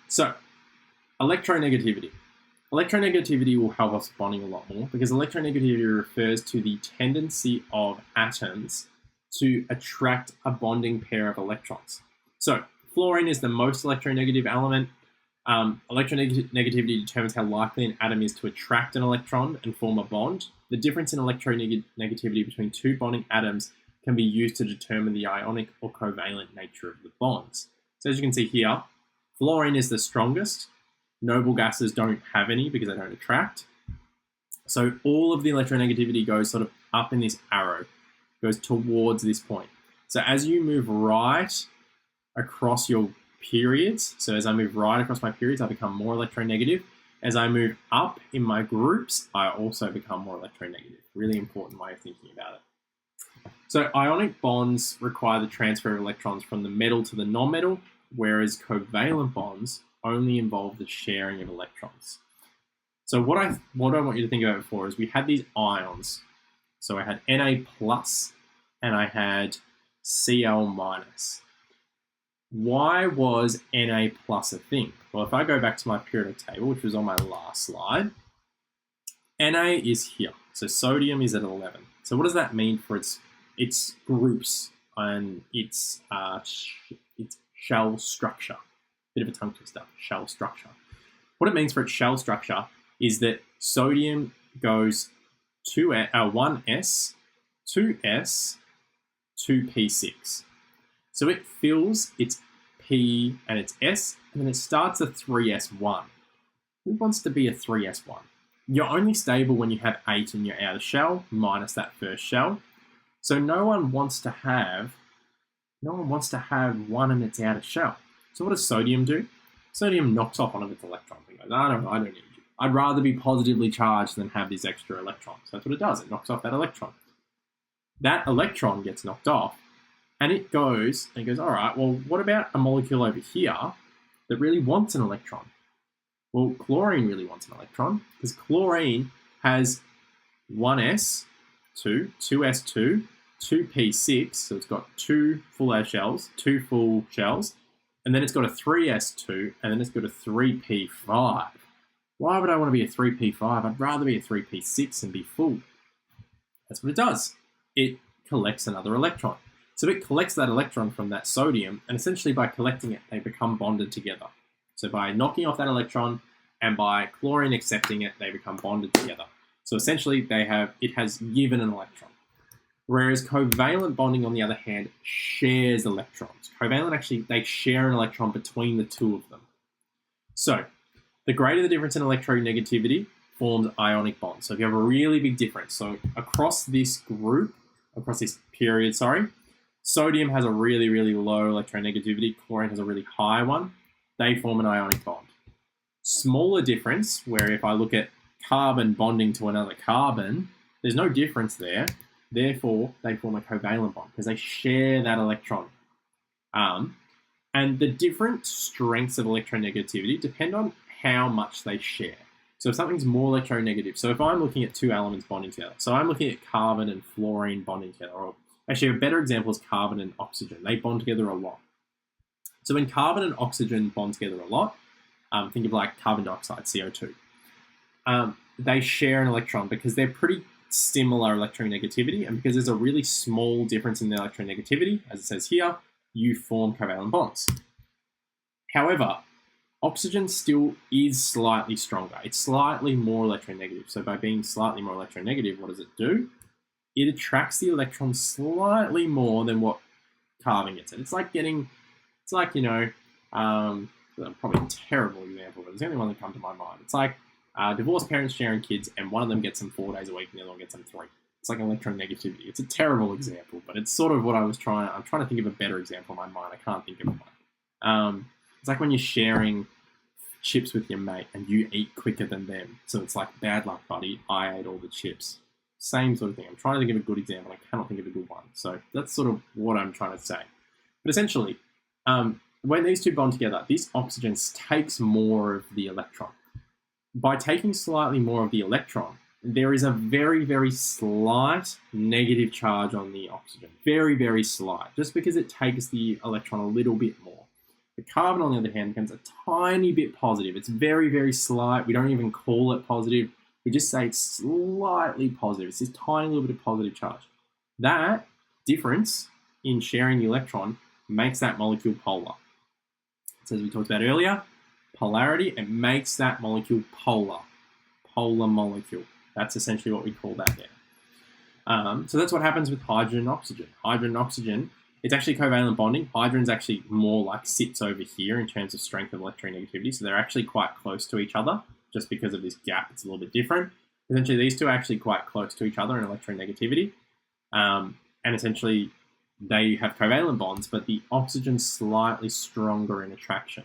So, electronegativity. Electronegativity will help us bonding a lot more because electronegativity refers to the tendency of atoms to attract a bonding pair of electrons. So, fluorine is the most electronegative element. Electronegativity determines how likely an atom is to attract an electron and form a bond. The difference in electronegativity between two bonding atoms can be used to determine the ionic or covalent nature of the bonds. So as you can see here, fluorine is the strongest. Noble gases don't have any because they don't attract. So all of the electronegativity goes sort of up in this arrow, goes towards this point. So as you move right across your periods, so as I move right across my periods, I become more electronegative. As I move up in my groups, I also become more electronegative. Really important way of thinking about it. So ionic bonds require the transfer of electrons from the metal to the non-metal, whereas covalent bonds only involve the sharing of electrons. So what I want you to think about before is we had these ions. So I had Na plus and I had Cl minus. Why was Na plus a thing? Well, if I go back to my periodic table, which was on my last slide, Na is here. So sodium is at 11. So what does that mean for its groups and its shell structure? Bit of a tongue twister, shell structure. What it means for its shell structure is that sodium goes 1s, 2s, 2p6. So it fills its P and its S, and then it starts a 3s1. Who wants to be a 3s1? You're only stable when you have 8 in your outer shell, minus that first shell. So no one wants to have 1 in its outer shell. So what does sodium do? Sodium knocks off one of its electrons and goes, I don't need you. I'd rather be positively charged than have these extra electrons. So that's what it does. It knocks off that electron. That electron gets knocked off, and it goes, all right, well, what about a molecule over here that really wants an electron? Well, chlorine really wants an electron because chlorine has 1s2, 2s2, 2p6, so it's got 2 full shells, and then it's got a 3s2, and then it's got a 3p5. Why would I want to be a 3p5? I'd rather be a 3p6 and be full. That's what it does. It collects another electron. So it collects that electron from that sodium, and essentially by collecting it, they become bonded together. So by knocking off that electron and by chlorine accepting it, they become bonded together. So essentially it has given an electron. Whereas covalent bonding, on the other hand, shares electrons. Covalent actually, they share an electron between the two of them. So the greater the difference in electronegativity forms ionic bonds. So if you have a really big difference, so across this period, sodium has a really, really low electronegativity, chlorine has a really high one, they form an ionic bond. Smaller difference, where if I look at carbon bonding to another carbon, there's no difference there. Therefore, they form a covalent bond because they share that electron. And the different strengths of electronegativity depend on how much they share. So if something's more electronegative, so if I'm looking at two elements bonding together, so I'm looking at carbon and fluorine bonding together, or actually a better example is carbon and oxygen. They bond together a lot. So when carbon and oxygen bond together a lot, think of like carbon dioxide, CO2. They share an electron because they're pretty similar electronegativity, and because there's a really small difference in the electronegativity, as it says here, you form covalent bonds. However, oxygen still is slightly stronger. It's slightly more electronegative. So by being slightly more electronegative, what does it do? It attracts the electron slightly more than what carbon gets. It's like, probably a terrible example, but it's the only one that comes to my mind. It's like divorced parents sharing kids, and one of them gets them 4 days a week, and the other one gets them 3. It's like electronegativity. It's a terrible example, but it's sort of what I'm trying to think of a better example in my mind. I can't think of one. It's like when you're sharing chips with your mate and you eat quicker than them. So it's like, bad luck, buddy. I ate all the chips. Same sort of thing. I'm trying to think of a good example. I cannot think of a good one. So that's sort of what I'm trying to say. But essentially, when these two bond together, this oxygen takes more of the electron. By taking slightly more of the electron, there is a very, very slight negative charge on the oxygen. Very, very slight. Just because it takes the electron a little bit more. The carbon, on the other hand, becomes a tiny bit positive. It's very, very slight. We don't even call it positive. We just say it's slightly positive. It's this tiny little bit of positive charge. That difference in sharing the electron makes that molecule polar. So as we talked about earlier, polarity, it makes that molecule polar. Polar molecule. That's essentially what we call that there. So that's what happens with hydrogen and oxygen. Hydrogen and oxygen, it's actually covalent bonding. Hydrogen's actually more like sits over here in terms of strength of electronegativity. So they're actually quite close to each other. Just because of this gap, it's a little bit different. Essentially, these two are actually quite close to each other in electronegativity. And essentially, they have covalent bonds, but the oxygen's slightly stronger in attraction.